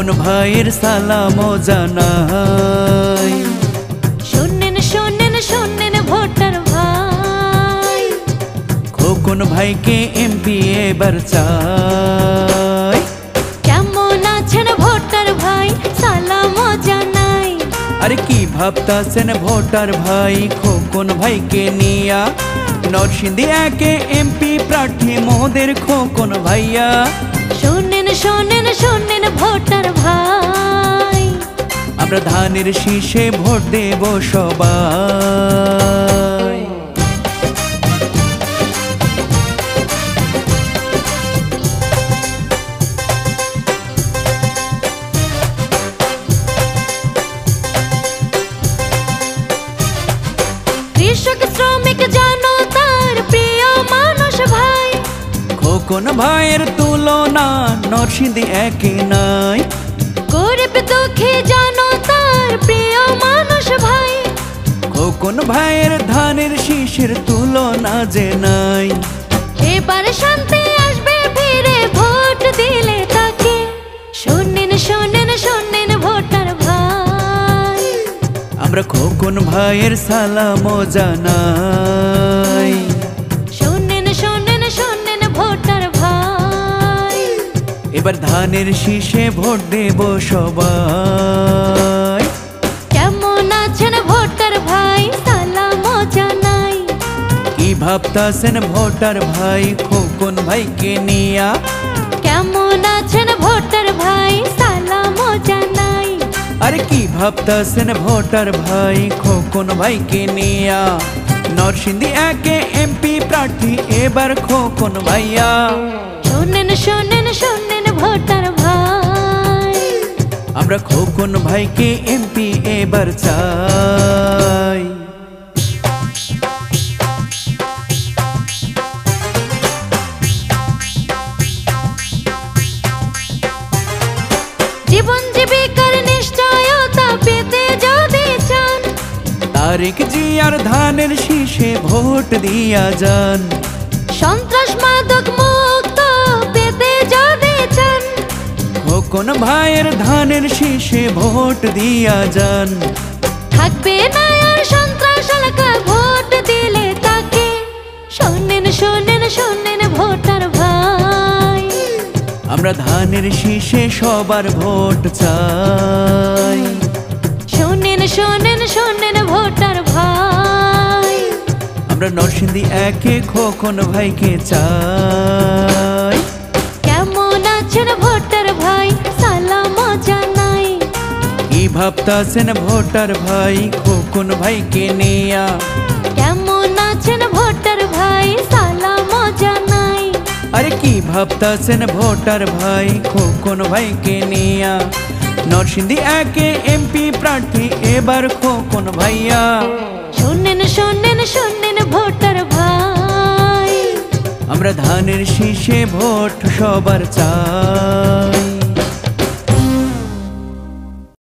খোকন ভাইয়ের সালামও জানাই। শোনেন শোনেন শোনেন ভোটার ভাই, খোকন ভাইকে এমপি এবার চাই। কেমন আছেন ভোটার ভাই, সালামও জানাই। আরে কি ভাবতাছেন ভোটার ভাই খোকন ভাইকে নিয়া? নরসিংদী একে এমপি প্রার্থী মোদের খোকন ভাইয়া। শোনেন শোনেন শোনেন ভোটার ভাই, আমরা ধানের শীষে ভোট দেব সবাই। কৃষক শ্রমিক জনতার প্রিয় মানুষ ভাই, খোকন ভাইয়ের তুলনা নরসিংদী একে নাই। গরিব দুঃখী জনতার প্রিয় মানুষ ভাই, খোকন ভাইয়ের ধানের শীষের তুলনা যে নাই। এবার শান্তি আসবে ফিরে ভোট দিলে তাকে। শোনেন শোনেন শোনেন ভোটার ভাই, আমরা খোকন ভাইয়ের সালামও জানাই। শোনেন শোনেন শোনেন ভোটার ভাই, এবার ধানের শীষে ভোট দেব সবাই। কেমন আছেন ভোটার ভাই, সালামও জানাই। কি ভাবতাছেন ভোটার ভাই খোকন ভাইকে নিয়া? কেমন আছেন ভোটার ভাই, সালামও জানাই। আরে কি ভাবতাছেন ভোটার ভাই খোকন ভাইকে নিয়া? নরসিংদী একে এমপি প্রার্থী এবার খোকন ভাইয়া। শোনেন শোনেন শোনেন ভোটার ভাই, আমরা খোকন ভাইকে এমপি এবার চাই। জীবন জীবিকার নিশ্চয়তা পেতে যদি চান, তারেক জিয়ার ধানের শীষে ভোট দিয়া যান। সন্ত্রাস মাদক মুক্ত পেতে যদি চান, খোকন ভাইয়ের ধানের শীষে ভোট দিয়া যান। থাকবে না আর সন্ত্রাস এলাকা ভোট দিলে তাকে। শোনেন শোনেন শোনেন ভোটার ভাই, আমরা ধানের শীষে সবার ভোট চাই। শোনেন শোনেন শোনেন ভোটার ভাই, আমরা নরসিংদী একে খোকন ভাইকে চাই। কেমন আছেন ভোটার ভাই, সালামও জানাই। কি ভাবতাছেন ভোটার ভাই খোকন ভাইকে নিয়া? কেমন আছেন ভোটার ভাই, সালামও জানাই। আরে কি ভাবতাছেন ভোটার ভাই খোকন ভাইকে নিয়া? নরসিংদী একে এমপি প্রার্থী এবার খোকন ভাইয়া। শোনেন শোনেন শোনেন ভোটার ভাই, আমরা ধানের শীষে ভোট সবার চাই।